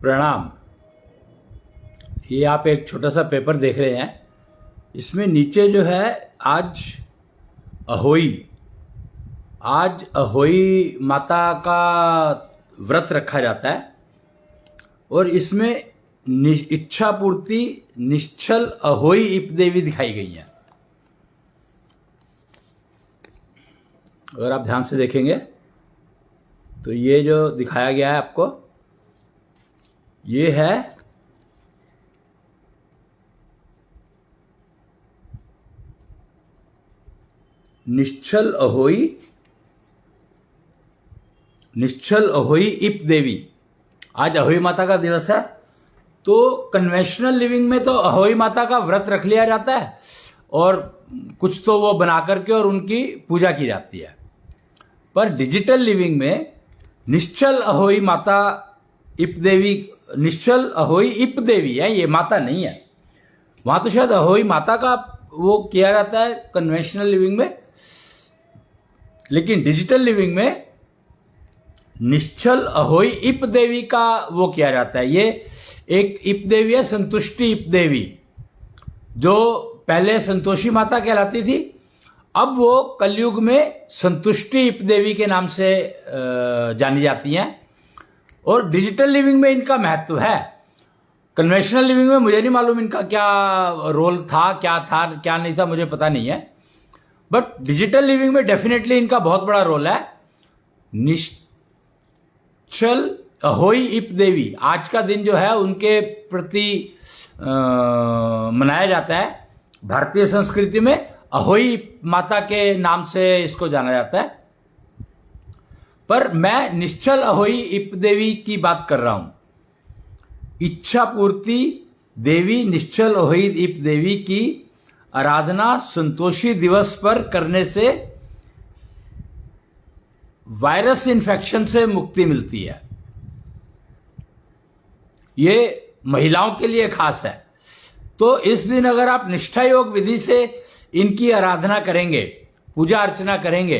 प्रणाम। ये आप एक छोटा सा पेपर देख रहे हैं, इसमें नीचे जो है आज अहोई माता का व्रत रखा जाता है और इसमें इच्छा पूर्ति निश्चल अहोई इपदेवी दिखाई गई है। अगर आप ध्यान से देखेंगे तो ये जो दिखाया गया है आपको, ये है निश्चल अहोई इप देवी। आज अहोई माता का दिवस है, तो कन्वेंशनल लिविंग में तो अहोई माता का व्रत रख लिया जाता है और कुछ तो वो बना करके और उनकी पूजा की जाती है। पर डिजिटल लिविंग में निश्चल अहोई माता इप देवी, निश्चल अहोई इप देवी है, ये माता नहीं है। वहां तो शायद अहोई माता का वो किया जाता है कन्वेंशनल लिविंग में, लेकिन डिजिटल लिविंग में निश्चल अहोई इप देवी का वो किया जाता है। ये एक इप देवी है, संतुष्टि इप देवी, जो पहले संतोषी माता कहलाती थी, अब वो कलयुग में संतुष्टि इप देवी के नाम से जानी जाती हैं। और डिजिटल लिविंग में इनका महत्व है। कन्वेंशनल लिविंग में मुझे नहीं मालूम इनका क्या रोल था, क्या नहीं था, मुझे पता नहीं है। बट डिजिटल लिविंग में डेफिनेटली इनका बहुत बड़ा रोल है। निश्चल अहोई इप देवी, आज का दिन जो है उनके प्रति मनाया जाता है। भारतीय संस्कृति में अहोई माता के नाम से इसको जाना जाता है। पर मैं निश्चल अहोई इप देवी की बात कर रहा हूं। इच्छा पूर्ति देवी निश्चल अहोई इप देवी की आराधना संतोषी दिवस पर करने से वायरस इन्फेक्शन से मुक्ति मिलती है। ये महिलाओं के लिए खास है। तो इस दिन अगर आप निष्ठा योग विधि से इनकी आराधना करेंगे, पूजा अर्चना करेंगे,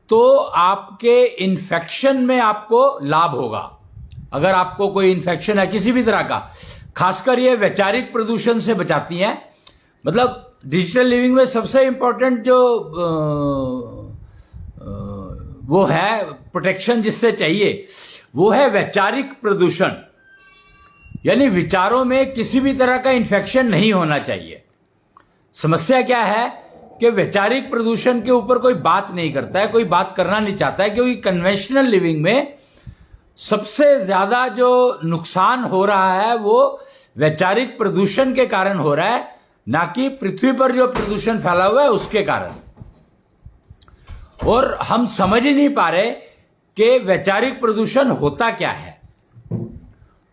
तो आपके इन्फेक्शन में आपको लाभ होगा। अगर आपको कोई इन्फेक्शन है किसी भी तरह का, खासकर ये वैचारिक प्रदूषण से बचाती हैं। मतलब डिजिटल लिविंग में सबसे इंपॉर्टेंट जो वो है प्रोटेक्शन जिससे चाहिए, वो है वैचारिक प्रदूषण। यानी विचारों में किसी भी तरह का इन्फेक्शन नहीं होना चाहिए। समस्या क्या है कि वैचारिक प्रदूषण के ऊपर कोई बात नहीं करता है, कोई बात करना नहीं चाहता है, क्योंकि कन्वेंशनल लिविंग में सबसे ज्यादा जो नुकसान हो रहा है वो वैचारिक प्रदूषण के कारण हो रहा है, ना कि पृथ्वी पर जो प्रदूषण फैला हुआ है उसके कारण। और हम समझ ही नहीं पा रहे कि वैचारिक प्रदूषण होता क्या है।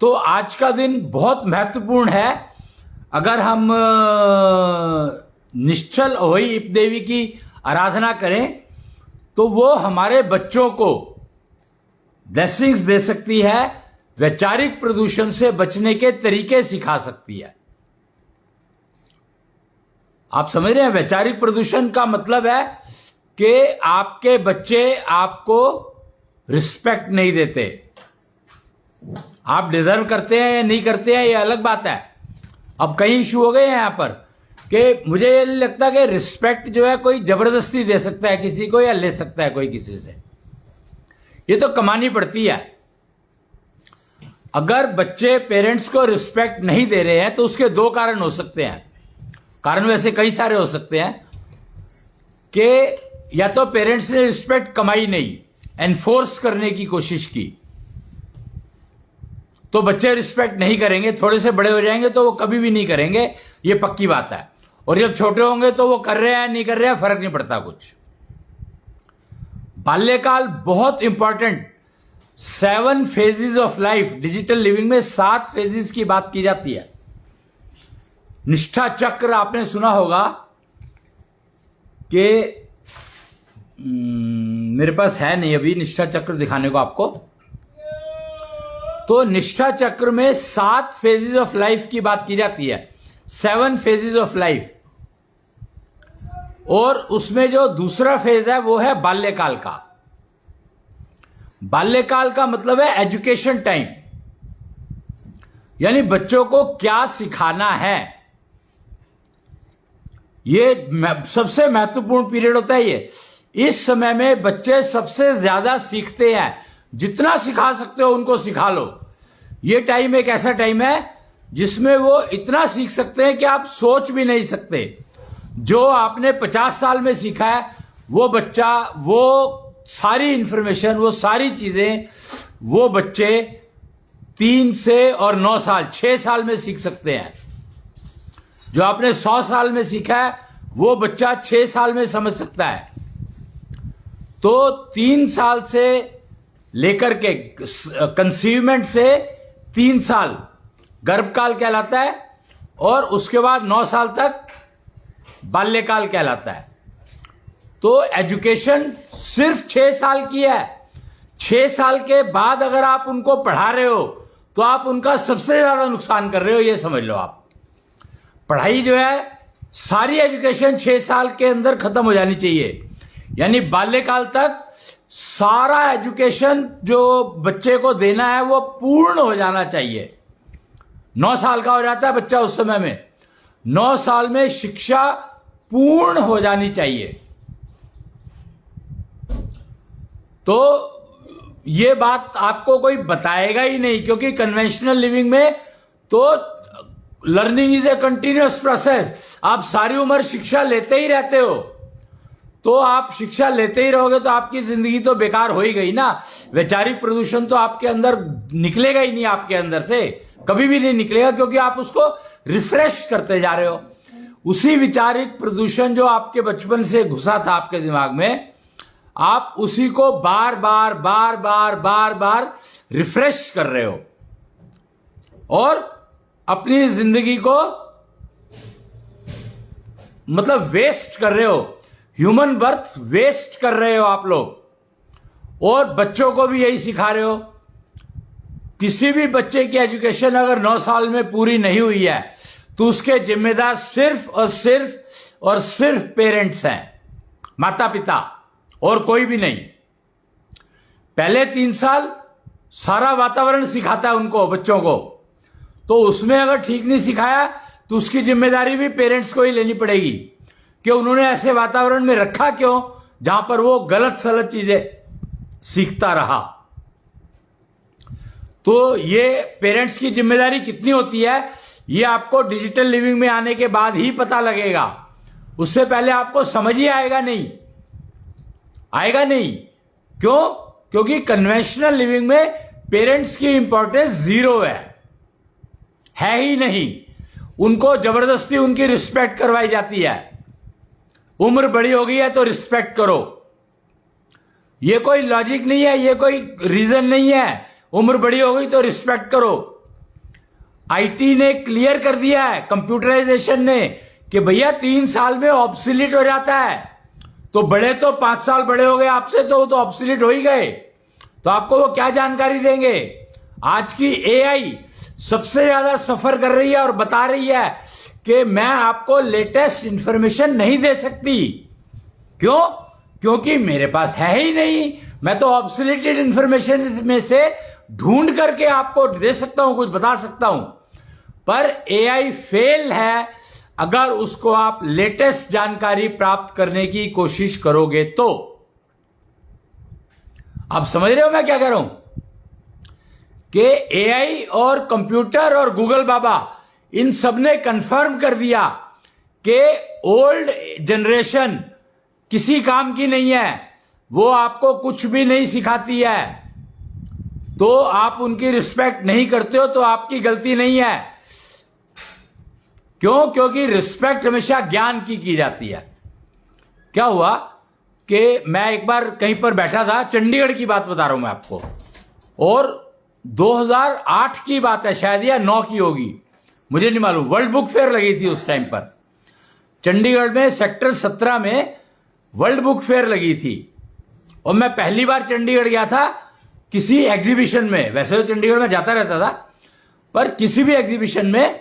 तो आज का दिन बहुत महत्वपूर्ण है। अगर हम निश्चल अहोई इप देवी की आराधना करें तो वो हमारे बच्चों को ब्लेसिंग्स दे सकती है, वैचारिक प्रदूषण से बचने के तरीके सिखा सकती है। आप समझ रहे हैं? वैचारिक प्रदूषण का मतलब है कि आपके बच्चे आपको रिस्पेक्ट नहीं देते। आप डिजर्व करते हैं या नहीं करते हैं ये अलग बात है। अब कई इशू हो गए हैं यहां पर कि मुझे ये नहीं लगता कि रिस्पेक्ट जो है कोई जबरदस्ती दे सकता है किसी को या ले सकता है कोई किसी से। ये तो कमानी पड़ती है। अगर बच्चे पेरेंट्स को रिस्पेक्ट नहीं दे रहे हैं तो उसके दो कारण हो सकते हैं। कारण वैसे कई सारे हो सकते हैं कि या तो पेरेंट्स ने रिस्पेक्ट कमाई नहीं, एनफोर्स करने की कोशिश की, तो बच्चे रिस्पेक्ट नहीं करेंगे। थोड़े से बड़े हो जाएंगे तो वो कभी भी नहीं करेंगे, ये पक्की बात है। और जब छोटे होंगे तो वो कर रहे हैं नहीं कर रहे हैं फर्क नहीं पड़ता कुछ। बाल्यकाल बहुत important. 7 phases of life, digital living में 7 फेजेस की बात की जाती है। निष्ठा चक्र आपने सुना होगा कि मेरे पास है नहीं अभी निष्ठा चक्र दिखाने को आपको। तो निष्ठा चक्र में 7 फेजेस ऑफ लाइफ की बात की जाती है, 7 फेजेस ऑफ लाइफ। और उसमें जो दूसरा फेज है वो है बाल्यकाल का। बाल्यकाल का मतलब है एजुकेशन टाइम। यानी बच्चों को क्या सिखाना है, ये सबसे महत्वपूर्ण पीरियड होता है ये। इस समय में बच्चे सबसे ज्यादा सीखते हैं, जितना सिखा सकते हो उनको सिखा लो। ये टाइम एक ऐसा टाइम है जिसमें वो इतना सीख सकते हैं कि आप सोच भी नहीं सकते। जो आपने 50 साल में सीखा है वो बच्चा, वो सारी इंफॉर्मेशन, वो सारी चीजें वो बच्चे 3 से और 9 साल 6 साल में सीख सकते हैं। जो आपने 100 साल में सीखा है वो बच्चा 6 साल में समझ सकता है। तो 3 साल से लेकर के कंसीवमेंट से 3 साल गर्भकाल कहलाता है, और उसके बाद 9 साल तक बाल्यकाल कहलाता है। तो एजुकेशन सिर्फ 6 साल की है। 6 साल के बाद अगर आप उनको पढ़ा रहे हो तो आप उनका सबसे ज्यादा नुकसान कर रहे हो, ये समझ लो। आप पढ़ाई जो है, सारी एजुकेशन 6 साल के अंदर खत्म हो जानी चाहिए। यानी बाल्यकाल तक सारा एजुकेशन जो बच्चे को देना है वो पूर्ण हो जाना चाहिए। 9 साल का हो जाता है बच्चा उस समय में, 9 साल में शिक्षा पूर्ण हो जानी चाहिए। तो ये बात आपको कोई बताएगा ही नहीं, क्योंकि कन्वेंशनल लिविंग में तो learning is a continuous process. आप सारी उम्र शिक्षा लेते ही रहते हो, तो आप शिक्षा लेते ही रहोगे तो आपकी जिंदगी तो बेकार हो ही गई ना। वैचारिक प्रदूषण तो आपके अंदर निकलेगा ही नहीं, आपके अंदर से कभी भी नहीं निकलेगा, क्योंकि आप उसको रिफ्रेश करते जा रहे हो। उसी विचारिक प्रदूषण जो आपके बचपन से घुसा था आपके दिमाग में, आप उसी को बार बार बार बार बार बार रिफ्रेश कर रहे हो और अपनी जिंदगी को मतलब वेस्ट कर रहे हो। ह्यूमन बर्थ वेस्ट कर रहे हो आप लोग, और बच्चों को भी यही सिखा रहे हो। किसी भी बच्चे की एजुकेशन अगर 9 साल में पूरी नहीं हुई है तो उसके जिम्मेदार सिर्फ और सिर्फ पेरेंट्स हैं, माता पिता, और कोई भी नहीं। पहले 3 साल सारा वातावरण सिखाता है उनको, बच्चों को, तो उसमें अगर ठीक नहीं सिखाया तो उसकी जिम्मेदारी भी पेरेंट्स को ही लेनी पड़ेगी कि उन्होंने ऐसे वातावरण में रखा क्यों जहां पर वो गलत सलत चीजें सीखता रहा। तो ये पेरेंट्स की जिम्मेदारी कितनी होती है ये आपको डिजिटल लिविंग में आने के बाद ही पता लगेगा। उससे पहले आपको समझ ही आएगा नहीं। क्यों? क्योंकि कन्वेंशनल लिविंग में पेरेंट्स की इंपॉर्टेंस 0 है ही नहीं। उनको जबरदस्ती उनकी रिस्पेक्ट करवाई जाती है। उम्र बड़ी हो गई है तो रिस्पेक्ट करो। ये कोई लॉजिक नहीं है, ये कोई रीजन नहीं है। उम्र बड़ी हो गई तो रिस्पेक्ट करो। आईटी ने क्लियर कर दिया है, कंप्यूटराइजेशन ने, कि भैया 3 साल में ऑब्सोलीट हो जाता है। तो बड़े तो 5 साल बड़े हो गए आपसे, तो वो तो ऑब्सोलीट हो ही गए। तो आपको वो क्या जानकारी देंगे? आज की एआई सबसे ज्यादा सफर कर रही है और बता रही है कि मैं आपको लेटेस्ट इंफॉर्मेशन नहीं दे सकती। क्यों? क्योंकि मेरे पास है ही नहीं। मैं तो ऑब्सोलीटेड इंफॉर्मेशन में से ढूंढ करके आपको दे सकता हूं, कुछ बता सकता हूं, पर एआई फेल है अगर उसको आप लेटेस्ट जानकारी प्राप्त करने की कोशिश करोगे तो। आप समझ रहे हो मैं क्या कह रहा हूं? कि एआई और कंप्यूटर और गूगल बाबा इन सब ने कंफर्म कर दिया कि ओल्ड जनरेशन किसी काम की नहीं है, वो आपको कुछ भी नहीं सिखाती है। तो आप उनकी रिस्पेक्ट नहीं करते हो तो आपकी गलती नहीं है। क्यों? क्योंकि रिस्पेक्ट हमेशा ज्ञान की जाती है। क्या हुआ कि मैं एक बार कहीं पर बैठा था, चंडीगढ़ की बात बता रहा हूं मैं आपको, और 2008 की बात है शायद, या 9 की होगी, मुझे नहीं मालूम। वर्ल्ड बुक फेयर लगी थी उस टाइम पर चंडीगढ़ में, सेक्टर 17 में वर्ल्ड बुक फेयर लगी थी। और मैं पहली बार चंडीगढ़ गया था किसी एग्जीबिशन में। वैसे तो चंडीगढ़ में जाता रहता था, पर किसी भी एग्जीबिशन में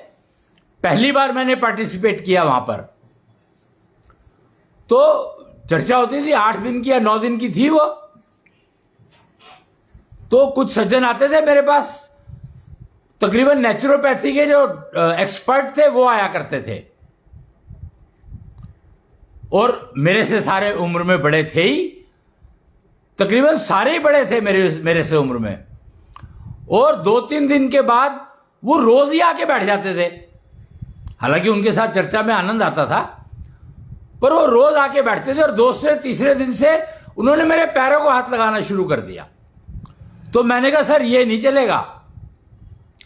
पहली बार मैंने पार्टिसिपेट किया वहां पर। तो चर्चा होती थी, 8 दिन की या 9 दिन की थी वो। तो कुछ सज्जन आते थे मेरे पास, तकरीबन नेचुरोपैथी के जो एक्सपर्ट थे वो आया करते थे, और मेरे से सारे उम्र में बड़े थे ही, तकरीबन सारे ही बड़े थे मेरे से उम्र में। और 2-3 दिन के बाद वो रोज ही आके बैठ जाते थे। हालांकि उनके साथ चर्चा में आनंद आता था, पर वो रोज आके बैठते थे। और 2 से 3 दिन से उन्होंने मेरे पैरों को हाथ लगाना शुरू कर दिया। तो मैंने कहा सर ये नहीं चलेगा,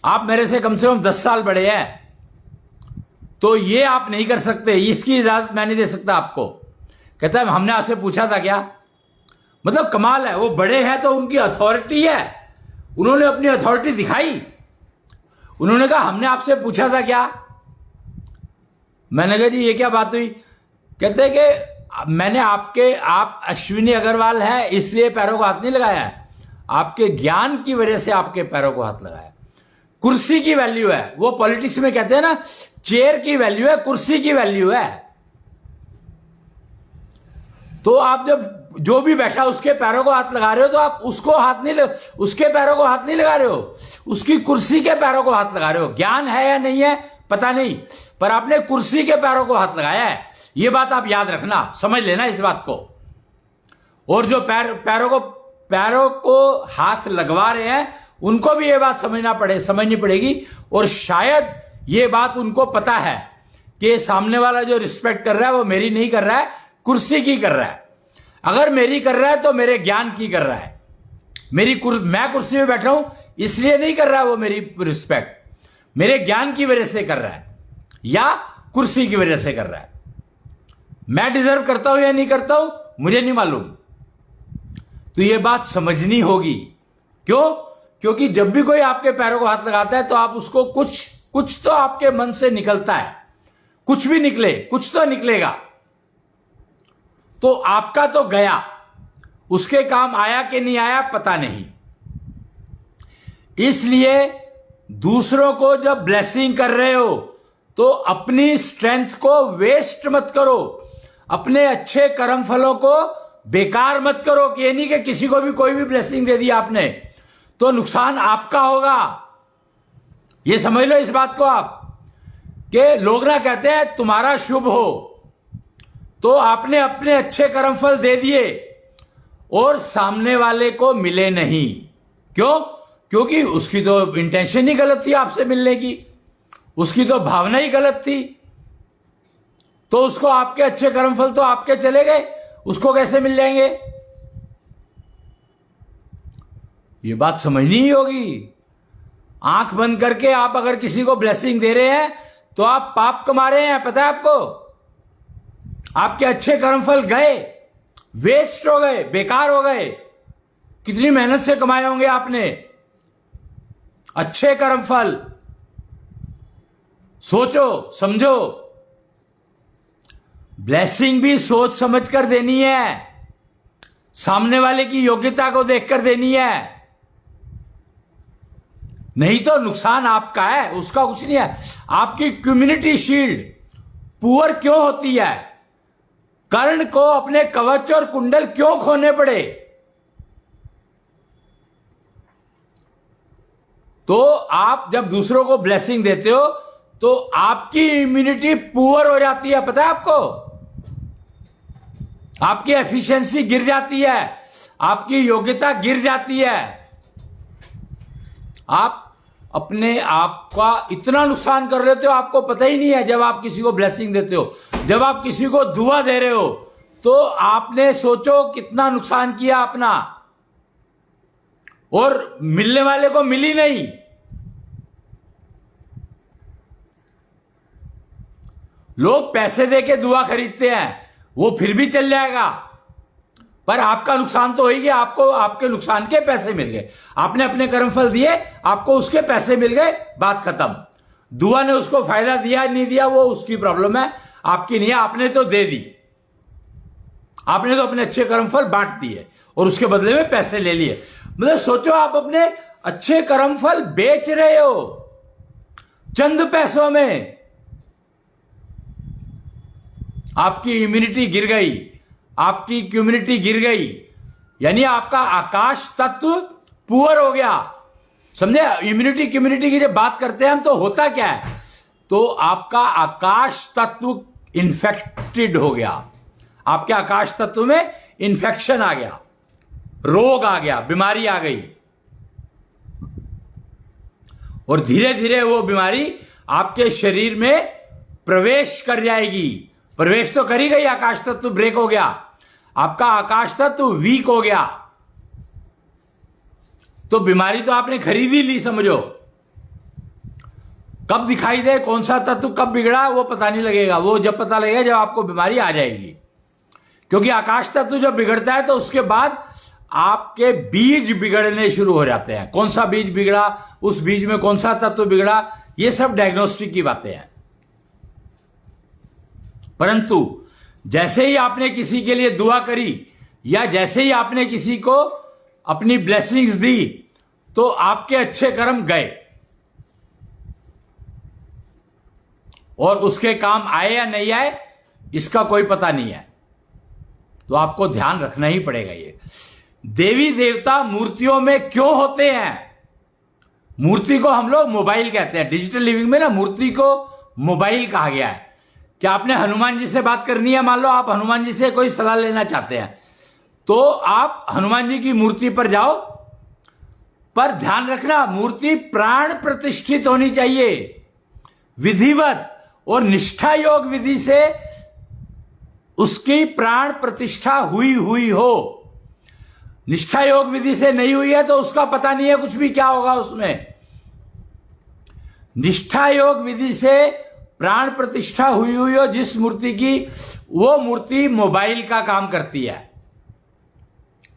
आप मेरे से कम 10 साल बड़े हैं, तो ये आप नहीं कर सकते, इसकी इजाजत मैं नहीं दे सकता आपको। कहता है हमने आपसे पूछा था क्या? मतलब कमाल है, वो बड़े हैं तो उनकी अथॉरिटी है, उन्होंने अपनी अथॉरिटी दिखाई। उन्होंने कहा हमने आपसे पूछा था क्या? मैंने कहा जी ये क्या बात हुई? कहते हैं कि मैंने आप अश्विनी अग्रवाल हैं इसलिए पैरों को हाथ नहीं लगाया है, आपके ज्ञान की वजह से आपके पैरों को हाथ लगाया। कुर्सी की वैल्यू है, वो पॉलिटिक्स में कहते हैं ना चेयर की वैल्यू है, कुर्सी की वैल्यू है। तो आप जब जो भी बैठा उसके पैरों को हाथ लगा रहे हो, तो आप उसके पैरों को हाथ नहीं लगा रहे हो, उसकी कुर्सी के पैरों को हाथ लगा रहे हो। ज्ञान है या नहीं है पता नहीं, पर आपने कुर्सी के पैरों को हाथ लगाया है। यह बात आप याद रखना, समझ लेना इस बात को। और जो पैरों को हाथ लगवा रहे हैं उनको भी यह बात समझनी पड़ेगी। और शायद यह बात उनको पता है कि सामने वाला जो रिस्पेक्ट कर रहा है वो मेरी नहीं कर रहा है, कुर्सी की कर रहा है। अगर मेरी कर रहा है तो मेरे ज्ञान की कर रहा है। मैं कुर्सी में बैठा हूं इसलिए नहीं कर रहा है वो मेरी रिस्पेक्ट, मेरे ज्ञान की वजह से कर रहा है या कुर्सी की वजह से कर रहा है। मैं डिजर्व करता हूं या नहीं करता हूं मुझे नहीं मालूम। तो यह बात समझनी होगी। क्यों? क्योंकि जब भी कोई आपके पैरों को हाथ लगाता है तो आप उसको कुछ तो आपके मन से निकलता है, कुछ भी निकले, कुछ तो निकलेगा। तो आपका तो गया, उसके काम आया कि नहीं आया पता नहीं। इसलिए दूसरों को जब ब्लेसिंग कर रहे हो तो अपनी स्ट्रेंथ को वेस्ट मत करो, अपने अच्छे कर्म फलों को बेकार मत करो। कि नहीं कि किसी को भी कोई भी ब्लेसिंग दे दी आपने तो नुकसान आपका होगा। यह समझ लो इस बात को आप, कि लोग ना कहते हैं तुम्हारा शुभ हो, तो आपने अपने अच्छे कर्म फल दे दिए और सामने वाले को मिले नहीं। क्यों? क्योंकि उसकी तो इंटेंशन ही गलत थी आपसे मिलने की, उसकी तो भावना ही गलत थी। तो उसको आपके अच्छे कर्म फल तो आपके चले गए, उसको कैसे मिल जाएंगे? ये बात समझनी ही होगी। आंख बंद करके आप अगर किसी को ब्लेसिंग दे रहे हैं तो आप पाप कमा रहे हैं, पता है आपको? आपके अच्छे कर्मफल गए, वेस्ट हो गए, बेकार हो गए। कितनी मेहनत से कमाए होंगे आपने अच्छे कर्मफल। सोचो समझो, ब्लेसिंग भी सोच समझ कर देनी है, सामने वाले की योग्यता को देखकर देनी है। नहीं तो नुकसान आपका है, उसका कुछ नहीं है। आपकी कम्युनिटी शील्ड पुअर क्यों होती है? कर्ण को अपने कवच और कुंडल क्यों खोने पड़े? तो आप जब दूसरों को ब्लेसिंग देते हो तो आपकी इम्यूनिटी पुअर हो जाती है, पता है आपको? आपकी एफिशिएंसी गिर जाती है, आपकी योग्यता गिर जाती है। आप अपने आप का इतना नुकसान कर लेते हो आपको पता ही नहीं है। जब आप किसी को ब्लेसिंग देते हो, जब आप किसी को दुआ दे रहे हो, तो आपने सोचो कितना नुकसान किया अपना, और मिलने वाले को मिली नहीं। लोग पैसे देके दुआ खरीदते हैं, वो फिर भी चल जाएगा, पर आपका नुकसान तो हो ही गया। आपको आपके नुकसान के पैसे मिल गए, आपने अपने कर्मफल दिए, आपको उसके पैसे मिल गए, बात खत्म। दुआ ने उसको फायदा दिया नहीं दिया वो उसकी प्रॉब्लम है, आपकी नहीं है। आपने तो दे दी, आपने तो अपने अच्छे कर्मफल बांट दिए और उसके बदले में पैसे ले लिए। मतलब सोचो आप अपने अच्छे कर्मफल बेच रहे हो चंद पैसों में, आपकी इम्यूनिटी गिर गई, आपकी कम्युनिटी गिर गई, यानी आपका आकाश तत्व पुअर हो गया। समझे? इम्यूनिटी कम्युनिटी की जब बात करते हैं हम, तो होता क्या है, तो आपका आकाश तत्व इन्फेक्टेड हो गया, आपके आकाश तत्व में इन्फेक्शन आ गया, रोग आ गया, बीमारी आ गई, और धीरे धीरे वो बीमारी आपके शरीर में प्रवेश कर जाएगी। प्रवेश तो कर ही गई, आकाश तत्व ब्रेक हो गया, आपका आकाश तत्व वीक हो गया, तो बीमारी तो आपने खरीद ही ली समझो। कब दिखाई दे कौन सा तत्व कब बिगड़ा वो पता नहीं लगेगा, वो जब पता लगेगा जब आपको बीमारी आ जाएगी। क्योंकि आकाश तत्व जब बिगड़ता है तो उसके बाद आपके बीज बिगड़ने शुरू हो जाते हैं। कौन सा बीज बिगड़ा, उस बीज में कौन सा तत्व बिगड़ा, ये सब डायग्नोस्टिक की बातें हैं। परंतु जैसे ही आपने किसी के लिए दुआ करी या जैसे ही आपने किसी को अपनी ब्लेसिंग्स दी, तो आपके अच्छे कर्म गए और उसके काम आए या नहीं आए इसका कोई पता नहीं है। तो आपको ध्यान रखना ही पड़ेगा। ये देवी देवता मूर्तियों में क्यों होते हैं? मूर्ति को हम लोग मोबाइल कहते हैं। डिजिटल लिविंग में ना मूर्ति को मोबाइल कहा गया है। क्या आपने हनुमान जी से बात करनी है, मान लो आप हनुमान जी से कोई सलाह लेना चाहते हैं, तो आप हनुमान जी की मूर्ति पर जाओ, पर ध्यान रखना मूर्ति प्राण प्रतिष्ठित होनी चाहिए, विधिवत और निष्ठा योग विधि से उसकी प्राण प्रतिष्ठा हुई हो। निष्ठा योग विधि से नहीं हुई है तो उसका पता नहीं है कुछ भी क्या होगा उसमें। निष्ठा योग विधि से प्राण प्रतिष्ठा हुई हो जिस मूर्ति की, वो मूर्ति मोबाइल का काम करती है।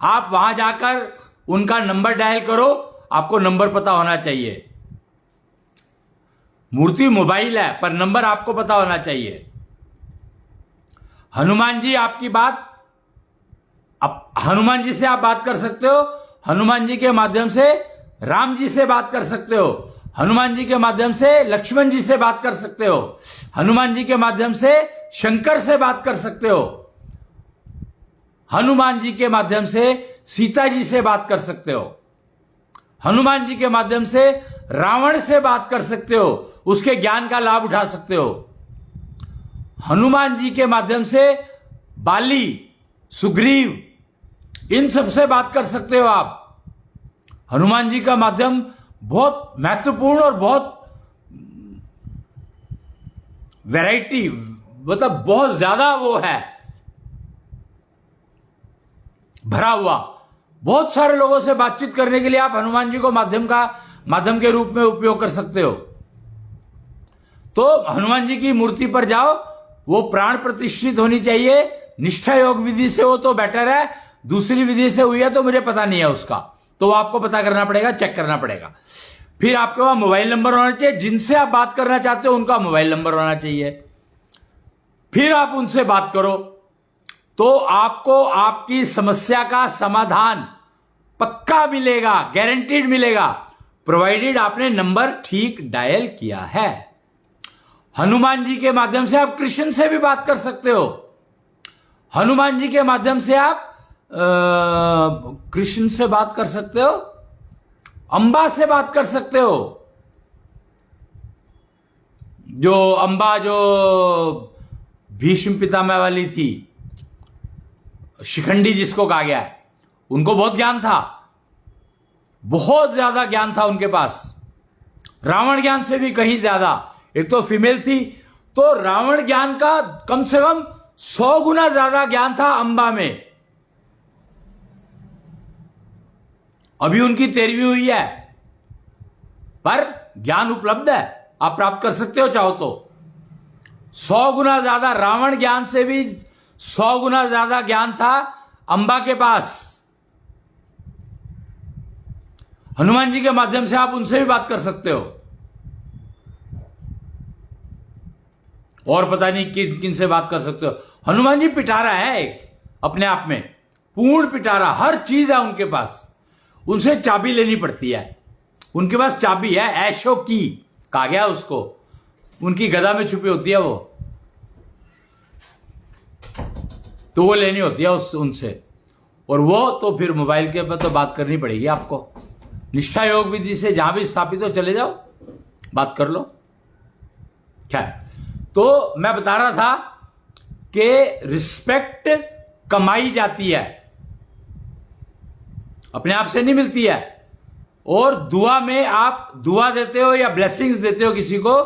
आप वहां जाकर उनका नंबर डायल करो, आपको नंबर पता होना चाहिए। मूर्ति मोबाइल है पर नंबर आपको पता होना चाहिए। हनुमान जी आपकी बात, अब हनुमान जी से आप बात कर सकते हो, हनुमान जी के माध्यम से राम जी से बात कर सकते हो, हनुमान जी के माध्यम से लक्ष्मण जी से बात कर सकते हो, हनुमान जी के माध्यम से शंकर से बात कर सकते हो, हनुमान जी के माध्यम से सीता जी से बात कर सकते हो, हनुमान जी के माध्यम से रावण से बात कर सकते हो, उसके ज्ञान का लाभ उठा सकते हो। हनुमान जी के माध्यम से बाली, सुग्रीव, इन सब से बात कर सकते हो आप। हनुमान जी का माध्यम बहुत महत्वपूर्ण और बहुत वैरायटी, मतलब बहुत ज्यादा वो है भरा हुआ। बहुत सारे लोगों से बातचीत करने के लिए आप हनुमान जी को माध्यम के रूप में उपयोग कर सकते हो। तो हनुमान जी की मूर्ति पर जाओ, वो प्राण प्रतिष्ठित होनी चाहिए। निष्ठा योग विधि से हो तो बेटर है, दूसरी विधि से हुई है तो मुझे पता नहीं है उसका, तो आपको पता करना पड़ेगा, चेक करना पड़ेगा। फिर आपके पास मोबाइल नंबर होना चाहिए, जिनसे आप बात करना चाहते हो उनका मोबाइल नंबर होना चाहिए। फिर आप उनसे बात करो तो आपको आपकी समस्या का समाधान पक्का मिलेगा, गारंटीड मिलेगा, प्रोवाइडेड आपने नंबर ठीक डायल किया है। हनुमान जी के माध्यम से आप कृष्ण से भी बात कर सकते हो। हनुमान जी के माध्यम से आप कृष्ण से बात कर सकते हो, अंबा से बात कर सकते हो। जो अंबा जो भीष्म पितामह वाली थी, शिखंडी जिसको कहा गया है, उनको बहुत ज्ञान था, बहुत ज्यादा ज्ञान था उनके पास, रावण ज्ञान से भी कहीं ज्यादा। एक तो फीमेल थी तो रावण ज्ञान का कम से कम 100 गुना ज्यादा ज्ञान था अंबा में। अभी उनकी 13वीं हुई है, पर ज्ञान उपलब्ध है, आप प्राप्त कर सकते हो चाहो तो। 100 गुना ज्यादा रावण ज्ञान से भी 100 गुना ज्यादा ज्ञान था अंबा के पास। हनुमान जी के माध्यम से आप उनसे भी बात कर सकते हो। और पता नहीं किन किन से बात कर सकते हो। हनुमान जी पिटारा है एक अपने आप में, पूर्ण पिटारा, हर चीज है उनके पास। उनसे चाबी लेनी पड़ती है, उनके पास चाबी है, ऐशो की कहा गया उसको, उनकी गदा में छुपी होती है वो, तो वो लेनी होती है उनसे। और वो तो फिर मोबाइल के पर तो बात करनी पड़ेगी आपको। निष्ठा योग विधि से जहां भी स्थापित हो चले जाओ, बात कर लो। क्या तो मैं बता रहा था कि रिस्पेक्ट कमाई जाती है, अपने आप से नहीं मिलती है। और दुआ में आप दुआ देते हो या ब्लेसिंग्स देते हो किसी को,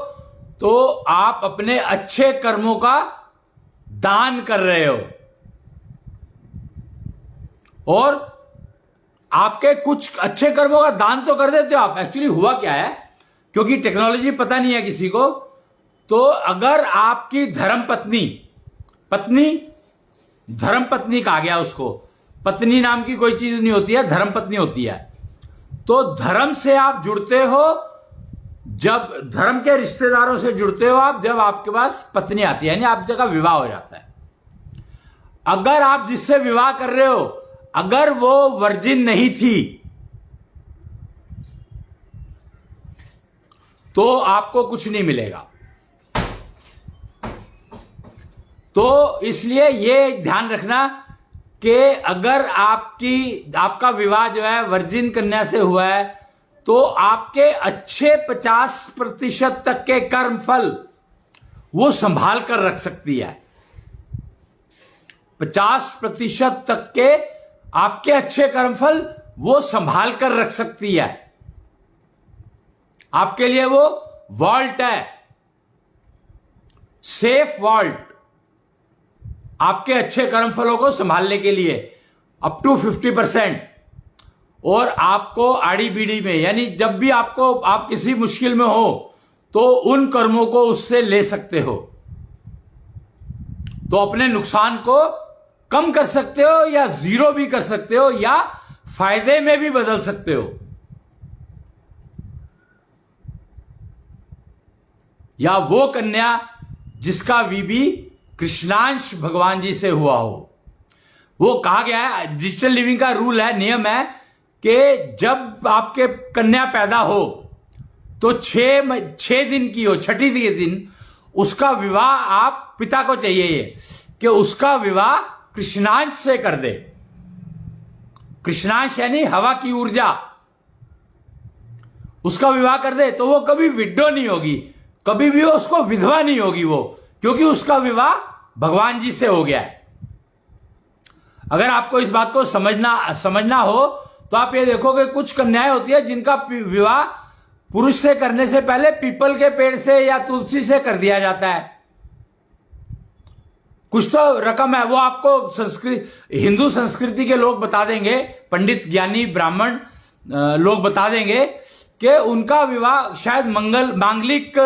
तो आप अपने अच्छे कर्मों का दान कर रहे हो। और आपके कुछ अच्छे कर्मों का दान तो कर देते हो आप। एक्चुअली हुआ क्या है, क्योंकि टेक्नोलॉजी पता नहीं है किसी को, तो अगर आपकी धर्मपत्नी धर्मपत्नी कहा गया उसको, पत्नी नाम की कोई चीज नहीं होती है, धर्मपत्नी होती है। तो धर्म से आप जुड़ते हो, जब धर्म के रिश्तेदारों से जुड़ते हो आप, जब आपके पास पत्नी आती है, यानी आप जगह विवाह हो जाता है। अगर आप जिससे विवाह कर रहे हो, अगर वो वर्जिन नहीं थी, तो आपको कुछ नहीं मिलेगा। तो इसलिए ये ध्यान रखना कि अगर आपका विवाह जो है वर्जिन कन्या से हुआ है, तो आपके अच्छे 50% तक के कर्म फल वो संभाल कर रख सकती है। 50% तक के आपके अच्छे कर्मफल वो संभाल कर रख सकती है। आपके लिए वो वॉल्ट है, सेफ वॉल्ट, आपके अच्छे कर्मफलों को संभालने के लिए अप टू 50%। और आपको आड़ी बीड़ी में, यानी जब भी आप किसी मुश्किल में हो, तो उन कर्मों को उससे ले सकते हो। तो अपने नुकसान को कम कर सकते हो, या जीरो भी कर सकते हो, या फायदे में भी बदल सकते हो। या वो कन्या जिसका वीबी कृष्णांश भगवान जी से हुआ हो। वो कहा गया है, डिजिटल लिविंग का रूल है, नियम है कि जब आपके कन्या पैदा हो तो 6 दिन की हो, छठी के दिन उसका विवाह, आप पिता को चाहिए ये कि उसका विवाह कृष्णांश से कर दे। कृष्णांश यानी हवा की ऊर्जा, उसका विवाह कर दे, तो वो कभी विडो नहीं होगी, कभी भी उसको विधवा नहीं होगी वो, क्योंकि उसका विवाह भगवान जी से हो गया है। अगर आपको इस बात को समझना हो, तो आप ये देखोगे कुछ कन्याएं होती है जिनका विवाह पुरुष से करने से पहले पीपल के पेड़ से या तुलसी से कर दिया जाता है। कुछ तो रकम है, वो आपको हिंदू संस्कृति के लोग बता देंगे, पंडित ज्ञानी ब्राह्मण लोग बता देंगे कि उनका विवाह शायद मांगलिक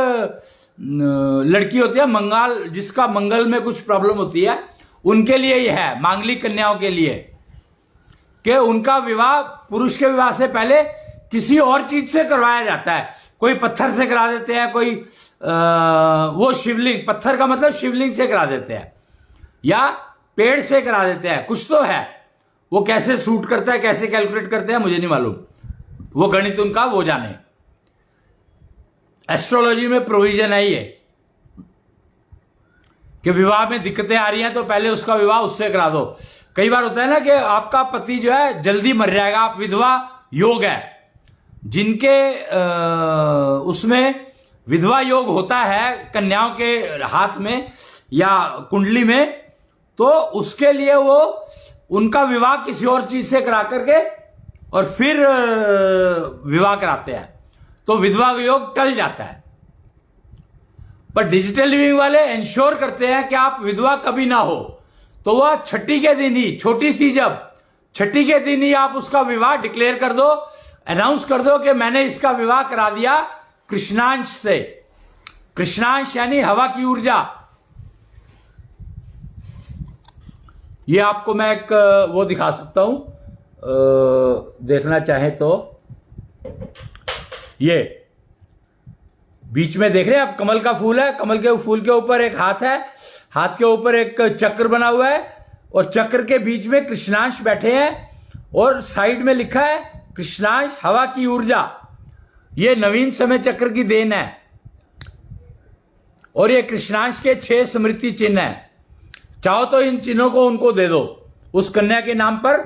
लड़की होती है, जिसका मंगल में कुछ प्रॉब्लम होती है, उनके लिए यह है, मांगलिक कन्याओं के लिए, कि उनका विवाह पुरुष के विवाह से पहले किसी और चीज से करवाया जाता है। कोई पत्थर से करा देते हैं, कोई वो शिवलिंग, पत्थर का मतलब शिवलिंग से करा देते हैं, या पेड़ से करा देते हैं, कुछ तो है। वो कैसे सूट करता है, कैसे कैलकुलेट करते हैं, मुझे नहीं मालूम, वो गणित उनका वो जाने। एस्ट्रोलॉजी में प्रोविजन है ये कि विवाह में दिक्कतें आ रही हैं तो पहले उसका विवाह उससे करा दो। कई बार होता है ना कि आपका पति जो है जल्दी मर जाएगा, आप विधवा योग है, जिनके उसमें विधवा योग होता है कन्याओं के हाथ में या कुंडली में, तो उसके लिए वो उनका विवाह किसी और चीज से करा करके और फिर विवाह कराते हैं, तो विधवा योग टल जाता है। पर डिजिटल लिविंग वाले इंश्योर करते हैं कि आप विधवा कभी ना हो, तो वह छठी के दिन ही, छोटी सी जब छठी के दिन ही आप उसका विवाह डिक्लेयर कर दो, अनाउंस कर दो कि मैंने इसका विवाह करा दिया कृष्णांश से। कृष्णांश यानी हवा की ऊर्जा। ये आपको मैं एक वो दिखा सकता हूं, देखना चाहे तो। ये बीच में देख रहे हैं आप, कमल का फूल है, कमल के फूल के ऊपर एक हाथ है, हाथ के ऊपर एक चक्र बना हुआ है, और चक्र के बीच में कृष्णांश बैठे हैं, और साइड में लिखा है कृष्णांश हवा की ऊर्जा। ये नवीन समय चक्र की देन है, और ये कृष्णांश के 6 स्मृति चिन्ह हैं। चाहो तो इन चिन्हों को उनको दे दो, उस कन्या के नाम पर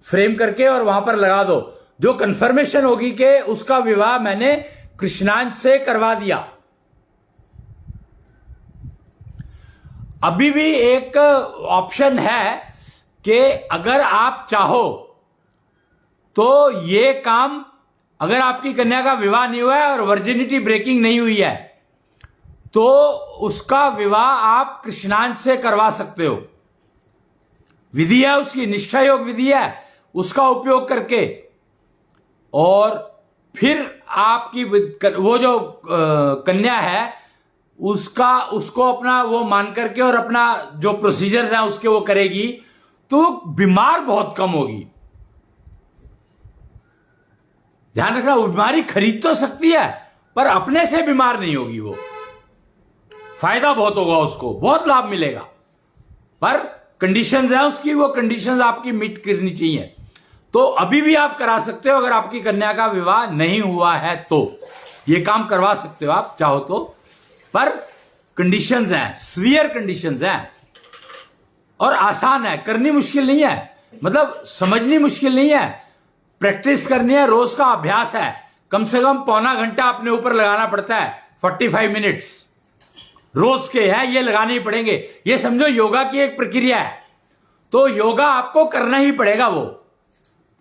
फ्रेम करके और वहां पर लगा दो। जो कंफर्मेशन होगी कि उसका विवाह मैंने कृष्णांश से करवा दिया। अभी भी एक ऑप्शन है कि अगर आप चाहो तो ये काम, अगर आपकी कन्या का विवाह नहीं हुआ है और वर्जिनिटी ब्रेकिंग नहीं हुई है, तो उसका विवाह आप कृष्णांश से करवा सकते हो। विधि है उसकी, निष्ठा योग विधि है, उसका उपयोग करके। और फिर आपकी वो जो कन्या है उसको अपना वो मान करके और अपना जो प्रोसीजर्स हैं उसके वो करेगी, तो बीमार बहुत कम होगी। ध्यान रखना, वो बीमारी खरीद तो सकती है पर अपने से बीमार नहीं होगी। वो फायदा बहुत होगा, उसको बहुत लाभ मिलेगा, पर कंडीशंस है उसकी, वो कंडीशंस आपकी मीट करनी चाहिए। तो अभी भी आप करा सकते हो, अगर आपकी कन्या का विवाह नहीं हुआ है तो ये काम करवा सकते हो आप चाहो तो, पर कंडीशंस हैं, सीवियर कंडीशंस हैं और आसान है, करनी मुश्किल नहीं है, मतलब समझनी मुश्किल नहीं है, प्रैक्टिस करनी है, रोज का अभ्यास है। कम से कम पौना घंटा अपने ऊपर लगाना पड़ता है, 45 मिनट्स रोज के हैं, ये लगाने ही पड़ेंगे। ये समझो योगा की एक प्रक्रिया है, तो योगा आपको करना ही पड़ेगा। वो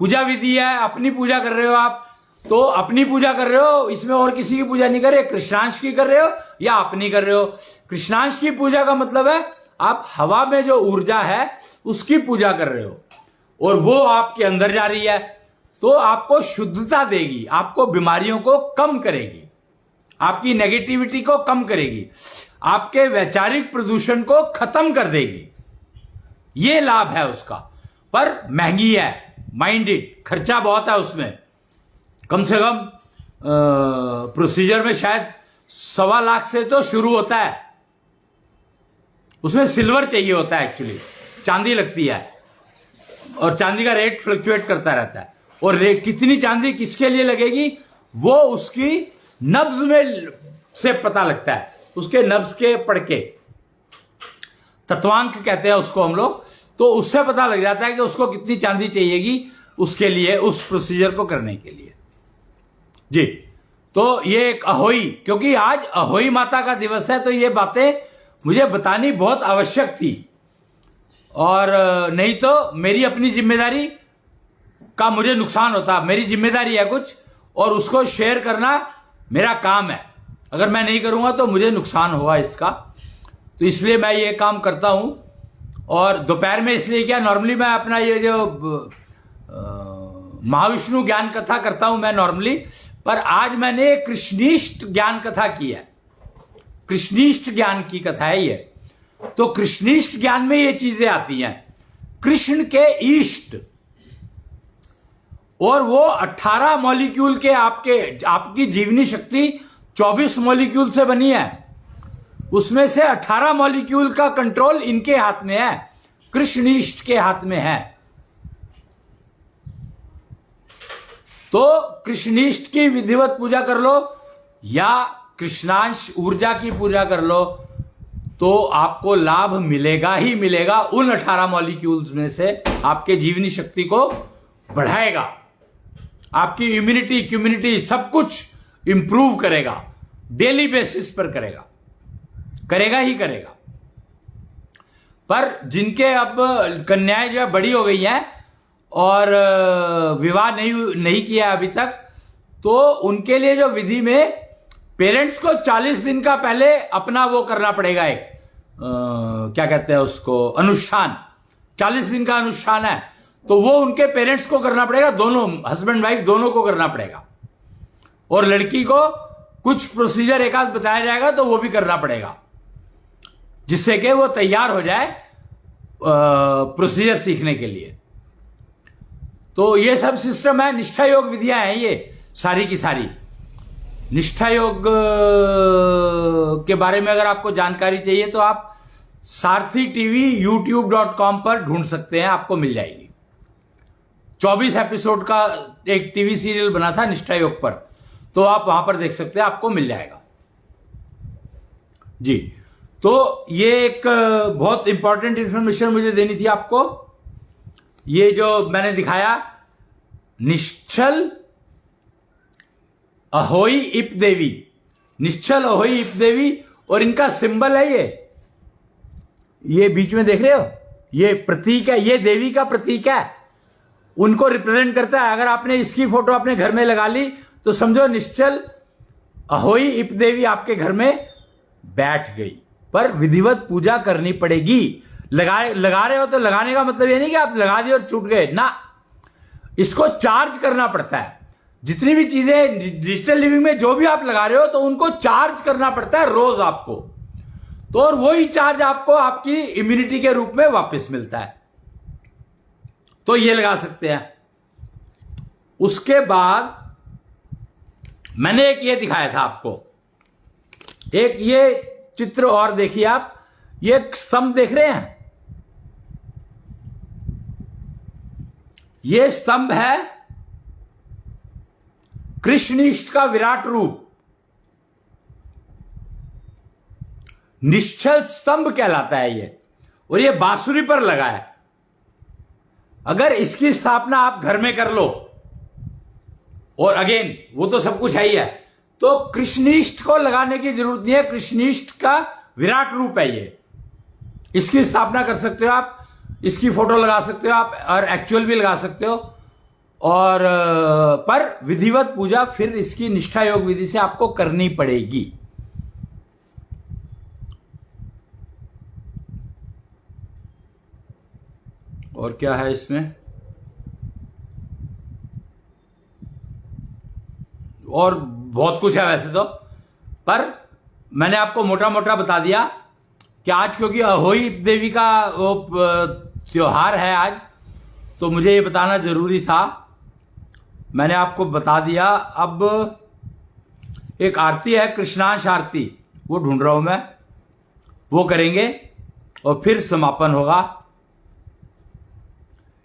पूजा विधि है, अपनी पूजा कर रहे हो आप तो अपनी पूजा कर रहे हो, इसमें और किसी की पूजा नहीं कर रहे, कृष्णांश की कर रहे हो या अपनी कर रहे हो। कृष्णांश की पूजा का मतलब है आप हवा में जो ऊर्जा है उसकी पूजा कर रहे हो और वो आपके अंदर जा रही है, तो आपको शुद्धता देगी, आपको बीमारियों को कम करेगी, आपकी नेगेटिविटी को कम करेगी, आपके वैचारिक प्रदूषण को खत्म कर देगी। ये लाभ है उसका, पर महंगी है, माइंडेड, खर्चा बहुत है उसमें। कम से कम प्रोसीजर में शायद 1.25 लाख से तो शुरू होता है। उसमें सिल्वर चाहिए होता है, एक्चुअली चांदी लगती है और चांदी का रेट फ्लक्चुएट करता रहता है। और कितनी चांदी किसके लिए लगेगी वो उसकी नब्ज में से पता लगता है, उसके नब्ज के पड़के, तत्वांक कहते हैं उसको हम लोग, तो उससे पता लग जाता है कि उसको कितनी चांदी चाहिएगी उसके लिए, उस प्रोसीजर को करने के लिए। जी, तो ये एक अहोई, क्योंकि आज अहोई माता का दिवस है, तो ये बातें मुझे बतानी बहुत आवश्यक थी, और नहीं तो मेरी अपनी जिम्मेदारी का मुझे नुकसान होता। मेरी जिम्मेदारी है कुछ और उसको शेयर करना मेरा काम है, अगर मैं नहीं करूंगा तो मुझे नुकसान होगा इसका, तो इसलिए मैं ये काम करता हूं। और दोपहर में इसलिए क्या, नॉर्मली मैं अपना ये जो महाविष्णु ज्ञान कथा करता हूं मैं नॉर्मली, पर आज मैंने कृष्णिष्ठ ज्ञान कथा की है, कृष्णिष्ठ ज्ञान की कथा है ये। तो कृष्णिष्ठ ज्ञान में ये चीजें आती हैं, कृष्ण के ईष्ट, और वो 18 मॉलिक्यूल के आपकी जीवनी शक्ति 24 मॉलिक्यूल से बनी है, उसमें से 18 मॉलिक्यूल का कंट्रोल इनके हाथ में है, कृष्णिष्ठ के हाथ में है। तो कृष्णिष्ठ की विधिवत पूजा कर लो या कृष्णांश ऊर्जा की पूजा कर लो, तो आपको लाभ मिलेगा ही मिलेगा। उन 18 मॉलिक्यूल्स में से आपके जीवनी शक्ति को बढ़ाएगा, आपकी इम्यूनिटी क्यूम्यूनिटी सब कुछ इंप्रूव करेगा, डेली बेसिस पर करेगा, करेगा ही करेगा। पर जिनके अब कन्याएं जो है बड़ी हो गई हैं और विवाह नहीं किया अभी तक, तो उनके लिए जो विधि में पेरेंट्स को 40 दिन का पहले अपना वो करना पड़ेगा, एक क्या कहते हैं उसको, अनुष्ठान। 40 दिन का अनुष्ठान है, तो वो उनके पेरेंट्स को करना पड़ेगा, दोनों हस्बैंड वाइफ दोनों को करना पड़ेगा। और लड़की को कुछ प्रोसीजर एक आध बताया जाएगा तो वो भी करना पड़ेगा, जिससे कि वो तैयार हो जाए प्रोसीजर सीखने के लिए। तो ये सब सिस्टम है, निष्ठा योग विधियां हैं ये सारी की सारी। निष्ठा योग के बारे में अगर आपको जानकारी चाहिए तो आप सारथी टीवी youtube.com पर ढूंढ सकते हैं, आपको मिल जाएगी। 24 एपिसोड का एक टीवी सीरियल बना था निष्ठा योग पर, तो आप वहां पर देख सकते हैं, आपको मिल जाएगा जी। तो ये एक बहुत इंपॉर्टेंट इंफॉर्मेशन मुझे देनी थी आपको। ये जो मैंने दिखाया निश्चल अहोई इप देवी, निश्चल अहोई इप देवी, और इनका सिंबल है ये बीच में देख रहे हो, ये प्रतीक है, ये देवी का प्रतीक है, उनको रिप्रेजेंट करता है। अगर आपने इसकी फोटो अपने घर में लगा ली तो समझो निश्चल अहोई इप देवी आपके घर में बैठ गई, पर विधिवत पूजा करनी पड़ेगी। लगा रहे हो तो लगाने का मतलब ये नहीं कि आप लगा दिए और छूट गए ना, इसको चार्ज करना पड़ता है। जितनी भी चीजें डिजिटल लिविंग में जो भी आप लगा रहे हो तो उनको चार्ज करना पड़ता है रोज आपको, तो और वही चार्ज आपको आपकी इम्यूनिटी के रूप में वापस मिलता है। तो ये लगा सकते हैं। उसके बाद मैंने एक ये दिखाया था आपको, एक ये चित्र और देखिए आप, ये स्तंभ देख रहे हैं, ये स्तंभ है कृष्ण इष्ट का विराट रूप, निश्चल स्तंभ कहलाता है ये, और ये बांसुरी पर लगा है। अगर इसकी स्थापना आप घर में कर लो, और अगेन वो तो सब कुछ है ही है, तो कृष्णिष्ट को लगाने की जरूरत नहीं है, कृष्णिष्ट का विराट रूप है ये, इसकी स्थापना कर सकते हो आप, इसकी फोटो लगा सकते हो आप, और एक्चुअल भी लगा सकते हो, और पर विधिवत पूजा फिर इसकी निष्ठा योग विधि से आपको करनी पड़ेगी। और क्या है इसमें, और बहुत कुछ है वैसे तो, पर मैंने आपको मोटा मोटा बता दिया कि आज क्योंकि अहोई देवी का वो त्योहार है आज, तो मुझे ये बताना जरूरी था, मैंने आपको बता दिया। अब एक आरती है कृष्णांश आरती, वो ढूंढ रहा हूं मैं, वो करेंगे और फिर समापन होगा।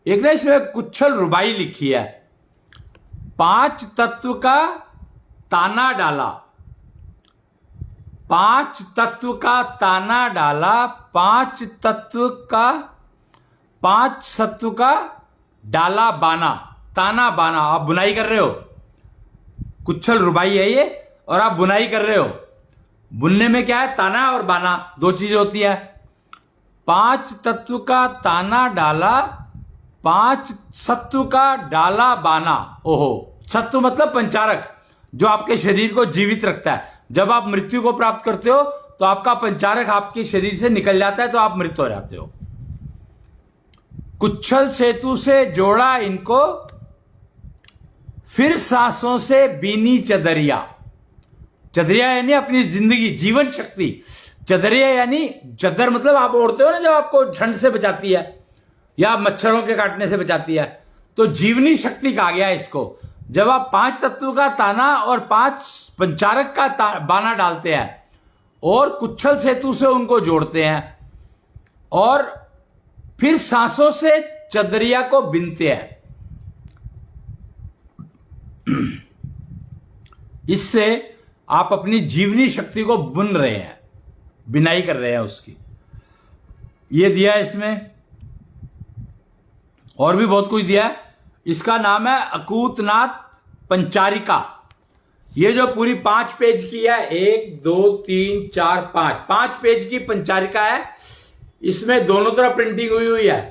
एक ना इसमें कुच्छल रुबाई लिखी है, 5 तत्व का ताना डाला, 5 तत्व का ताना डाला, 5 तत्व का 5 सत्व का डाला बाना, ताना बाना। आप बुनाई कर रहे हो, कुच्छल रुबाई है ये, और आप बुनाई कर रहे हो। बुनने में क्या है, ताना और बाना, दो चीजें होती है। 5 तत्व का ताना डाला, 5 सत्व का डाला बाना। ओहो, सत्व मतलब पंचारक, जो आपके शरीर को जीवित रखता है। जब आप मृत्यु को प्राप्त करते हो तो आपका पंचारक आपके शरीर से निकल जाता है, तो आप मृत हो जाते हो। कुच्छल सेतु से जोड़ा इनको, फिर सांसों से बीनी चदरिया। चदरिया यानी अपनी जिंदगी, जीवन शक्ति। चदरिया यानी, चदर मतलब आप ओढ़ते हो ना, जब आपको ठंड से बचाती है या मच्छरों के काटने से बचाती है, तो जीवनी शक्ति कहा गया इसको। जब आप 5 तत्व का ताना और 5 पंचारक का बाना डालते हैं और कुच्छल सेतु से उनको जोड़ते हैं, और फिर सांसों से चदरिया को बिनते हैं, इससे आप अपनी जीवनी शक्ति को बुन रहे हैं, बिनाई कर रहे हैं उसकी। ये दिया है इसमें, और भी बहुत कुछ दिया है। इसका नाम है अकूतनाथ पंचारिका। ये जो पूरी 5 पेज की है, 1 2 3 4 5 पेज की पंचारिका है। इसमें दोनों तरफ प्रिंटिंग हुई है।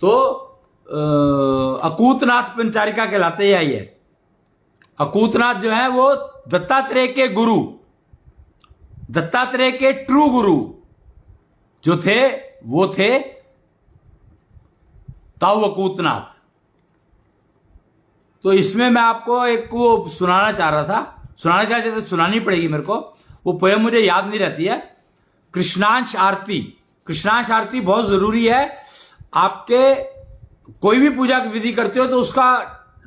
तो अकूतनाथ पंचारिका कहलाते हैं ये। अकूतनाथ जो है वो दत्तात्रेय के गुरु, दत्तात्रेय के ट्रू गुरु जो थे, वो थे ताऊ अकूतनाथ। तो इसमें मैं आपको एक वो सुनाना चाह रहा था, सुनाना चाह रहा था, सुनानी पड़ेगी मेरे को, वो पोएम मुझे याद नहीं रहती है। कृष्णांश आरती, कृष्णांश आरती बहुत जरूरी है। आपके कोई भी पूजा की विधि करते हो तो उसका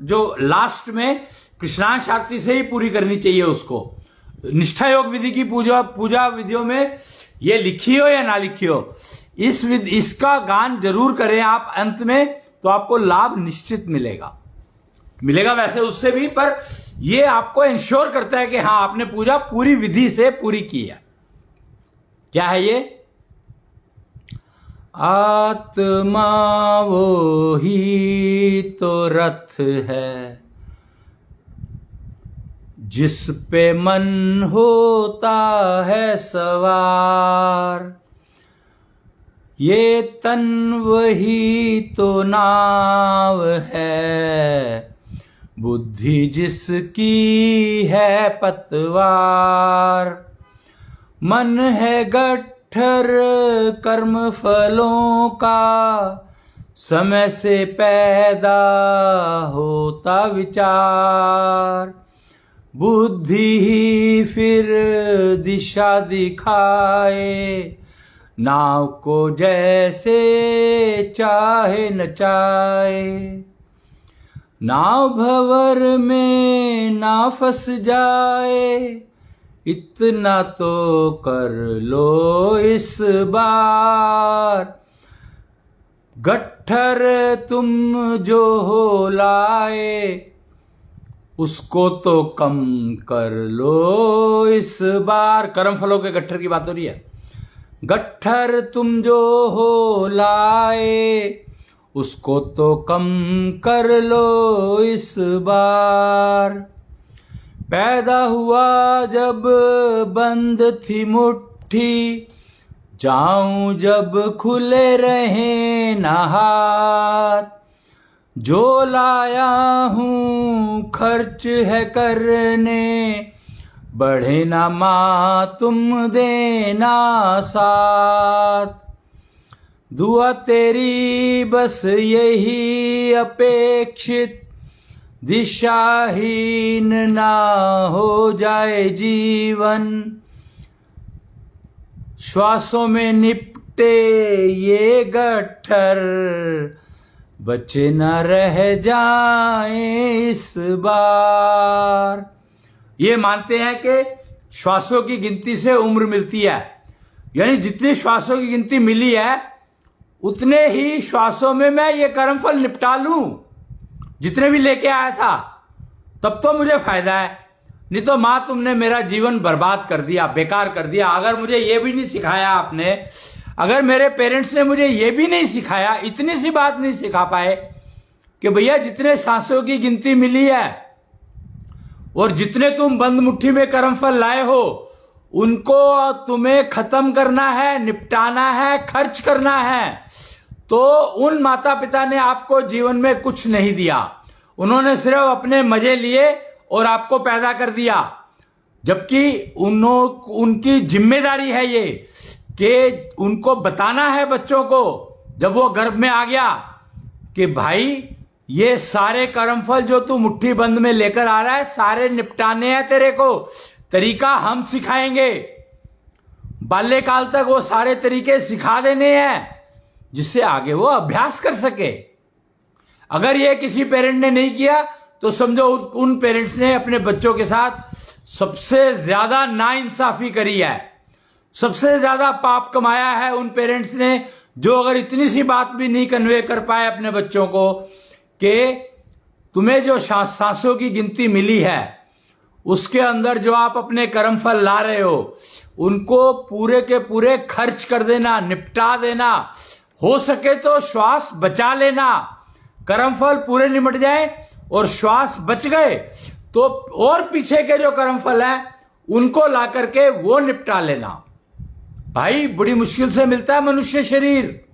जो लास्ट में कृष्णांश आरती से ही पूरी करनी चाहिए उसको। निष्ठा योग विधि की पूजा विधियों में ये लिखी हो या ना लिखी हो, इसका गान जरूर करें आप अंत में, तो आपको लाभ निश्चित मिलेगा वैसे उससे भी, पर ये आपको इंश्योर करता है कि हाँ आपने पूजा पूरी विधि से पूरी की है। क्या है ये? आत्मा वो ही तो रथ है जिस पे मन होता है सवार। ये तन वही तो नाव है, बुद्धि जिसकी है पतवार। मन है गट्ठर कर्म फलों का, समय से पैदा होता विचार। बुद्धि ही फिर दिशा दिखाए, नाव को जैसे चाहे नचाए। नाव भंवर में ना फंस जाए, इतना तो कर लो इस बार। गट्ठर तुम जो हो लाए, उसको तो कम कर लो इस बार। कर्म फलों के गट्ठर की बात हो रही है। गट्ठर तुम जो हो लाए, उसको तो कम कर लो इस बार। पैदा हुआ जब बंद थी मुट्ठी, जाऊं जब खुले रहे ना हाथ। जो लाया हूं खर्च है करने, बढ़े ना मां तुम देना साथ। दुआ तेरी बस यही अपेक्षित, दिशाहीन ना हो जाए जीवन। श्वासों में निपटे ये गट्ठर, बचे न रह जाएं इस बार। ये मानते हैं कि श्वासों की गिनती से उम्र मिलती है, यानी जितनी श्वासों की गिनती मिली है उतने ही श्वासों में मैं ये कर्मफल निपटा लूं जितने भी लेके आया था, तब तो मुझे फायदा है। नहीं तो मां तुमने मेरा जीवन बर्बाद कर दिया, बेकार कर दिया। अगर मुझे ये भी नहीं सिखाया आपने, अगर मेरे पेरेंट्स ने मुझे ये भी नहीं सिखाया, इतनी सी बात नहीं सिखा पाए कि भैया जितने सांसों की गिनती मिली है और जितने तुम बंद मुट्ठी में कर्मफल लाए हो, उनको तुम्हें खत्म करना है, निपटाना है, खर्च करना है, तो उन माता पिता ने आपको जीवन में कुछ नहीं दिया। उन्होंने सिर्फ अपने मजे लिए और आपको पैदा कर दिया। जबकि उनकी जिम्मेदारी है ये कि उनको बताना है बच्चों को जब वो गर्भ में आ गया कि भाई ये सारे कर्मफल जो तू मुट्ठी बंद में लेकर आ रहा है सारे निपटाने हैं तेरे को। तरीका हम सिखाएंगे, बाल्यकाल तक वो सारे तरीके सिखा देने हैं जिससे आगे वो अभ्यास कर सके। अगर ये किसी पेरेंट ने नहीं किया तो समझो उन पेरेंट्स ने अपने बच्चों के साथ सबसे ज्यादा नाइंसाफी करी है, सबसे ज्यादा पाप कमाया है उन पेरेंट्स ने जो अगर इतनी सी बात भी नहीं कन्वे कर पाए अपने बच्चों को कि तुम्हें जो सांसों की गिनती मिली है उसके अंदर जो आप अपने कर्मफल ला रहे हो उनको पूरे के पूरे खर्च कर देना, निपटा देना। हो सके तो श्वास बचा लेना, कर्मफल पूरे निपट जाए और श्वास बच गए तो और पीछे के जो कर्मफल हैं उनको ला करके वो निपटा लेना। भाई बड़ी मुश्किल से मिलता है मनुष्य शरीर,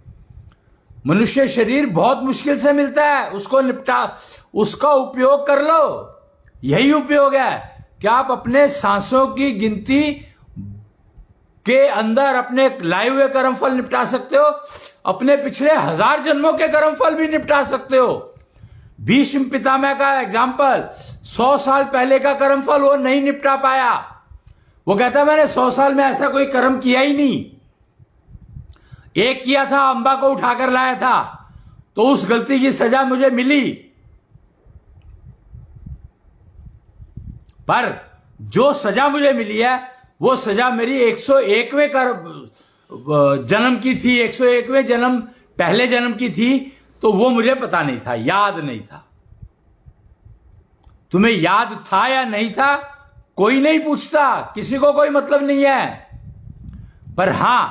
मनुष्य शरीर बहुत मुश्किल से मिलता है, उसको निपटा, उसका उपयोग कर लो। यही उपयोग है कि आप अपने सांसों की गिनती के अंदर अपने लाए हुए कर्मफल निपटा सकते हो, अपने पिछले 1000 जन्मों के कर्मफल भी निपटा सकते हो। भीष्म पितामह का एग्जाम्पल, 100 साल पहले का कर्मफल वो नहीं निपटा पाया। वो कहता मैंने 100 साल में ऐसा कोई कर्म किया ही नहीं। एक किया था, अंबा को उठाकर लाया था, तो उस गलती की सजा मुझे मिली। पर जो सजा मुझे मिली है वो सजा मेरी 101वें जन्म की थी, 101वें जन्म पहले जन्म की थी, तो वो मुझे पता नहीं था, याद नहीं था। तुम्हें याद था या नहीं था कोई नहीं पूछता, किसी को कोई मतलब नहीं है। पर हां,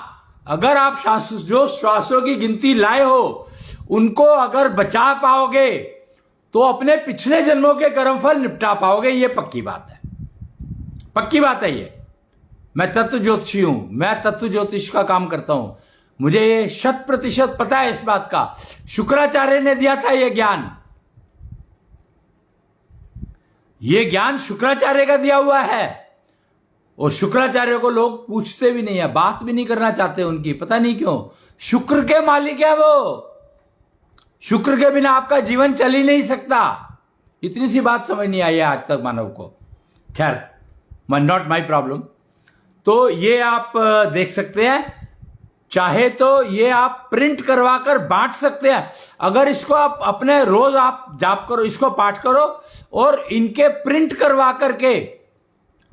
अगर आप जो श्वासों की गिनती लाए हो उनको अगर बचा पाओगे तो अपने पिछले जन्मों के कर्मफल निपटा पाओगे। ये पक्की बात है, पक्की बात है ये। मैं तत्व ज्योतिषी हूं, मैं तत्व ज्योतिष का काम करता हूं, मुझे ये 100% पता है इस बात का। शुक्राचार्य ने दिया था ये ज्ञान, ये ज्ञान शुक्राचार्य का दिया हुआ है। और शुक्राचार्य को लोग पूछते भी नहीं है, बात भी नहीं करना चाहते उनकी, पता नहीं क्यों। शुक्र के मालिक है वो, शुक्र के बिना आपका जीवन चल ही नहीं सकता। इतनी सी बात समझ नहीं आई है आज तक मानव को। खैर, नॉट माई प्रॉब्लम। तो ये आप देख सकते हैं, चाहे तो ये आप प्रिंट करवा कर बांट सकते हैं। अगर इसको आप अपने रोज आप जाप करो, इसको पाठ करो और इनके प्रिंट करवा करके,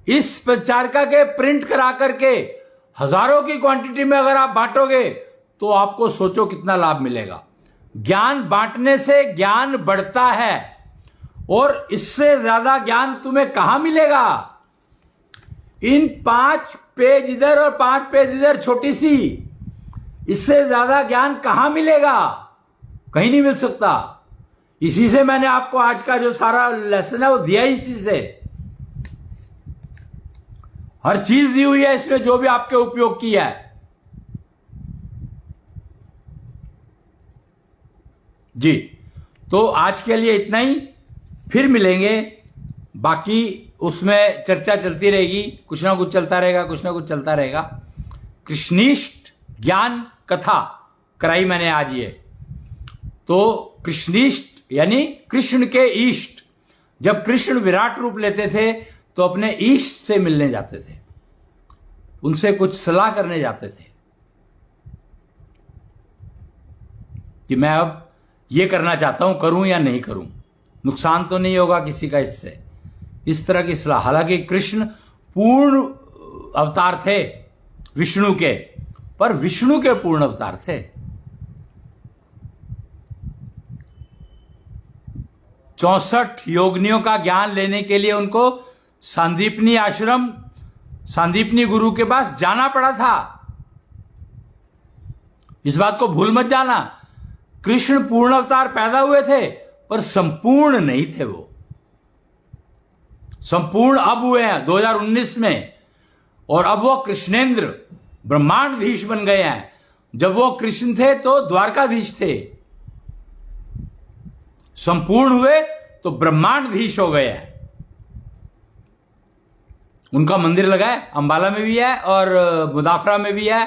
इस प्रचारिका के प्रिंट करा करके हजारों की क्वांटिटी में अगर आप बांटोगे तो आपको सोचो कितना लाभ मिलेगा। ज्ञान बांटने से ज्ञान बढ़ता है और इससे ज्यादा ज्ञान तुम्हें कहां मिलेगा। इन 5 पेज इधर और 5 पेज इधर, छोटी सी, इससे ज्यादा ज्ञान कहां मिलेगा, कहीं नहीं मिल सकता। इसी से मैंने आपको आज का जो सारा लेसन है वो दिया, इसी से हर चीज दी हुई है इसमें, जो भी आपके उपयोग की है। जी, तो आज के लिए इतना ही, फिर मिलेंगे। बाकी उसमें चर्चा चलती रहेगी, कुछ ना कुछ चलता रहेगा, कुछ ना कुछ चलता रहेगा। कृष्णिष्ट ज्ञान कथा कराई मैंने आज ये। तो कृष्णिष्ट यानी कृष्ण के इष्ट। जब कृष्ण विराट रूप लेते थे तो अपने इष्ट से मिलने जाते थे, उनसे कुछ सलाह करने जाते थे कि मैं अब ये करना चाहता हूं, करूं या नहीं करूं, नुकसान तो नहीं होगा किसी का इससे, इस तरह की सलाह। हालांकि कृष्ण पूर्ण अवतार थे विष्णु के, पर विष्णु के पूर्ण अवतार थे। 64 योगिनियों का ज्ञान लेने के लिए उनको सांदीपनी आश्रम, सांदीपनी गुरु के पास जाना पड़ा था। इस बात को भूल मत जाना। कृष्ण पूर्ण अवतार पैदा हुए थे पर संपूर्ण नहीं थे वो। संपूर्ण अब हुए हैं 2019 में, और अब वो कृष्णेंद्र ब्रह्मांडधीश बन गए हैं। जब वो कृष्ण थे तो द्वारकाधीश थे, संपूर्ण हुए तो ब्रह्मांडधीश हो गए हैं। उनका मंदिर लगा है, अंबाला में भी है और मुदाफरा में भी है,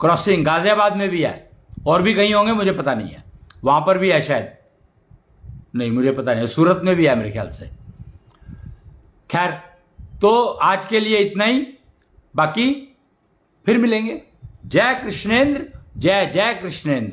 क्रॉसिंग गाजियाबाद में भी है, और भी कहीं होंगे मुझे पता नहीं है, वहां पर भी है शायद, नहीं मुझे पता नहीं, सूरत में भी है मेरे ख्याल से। खैर, तो आज के लिए इतना ही, बाकी फिर मिलेंगे। जय कृष्णेंद्र, जय जय कृष्णेंद्र।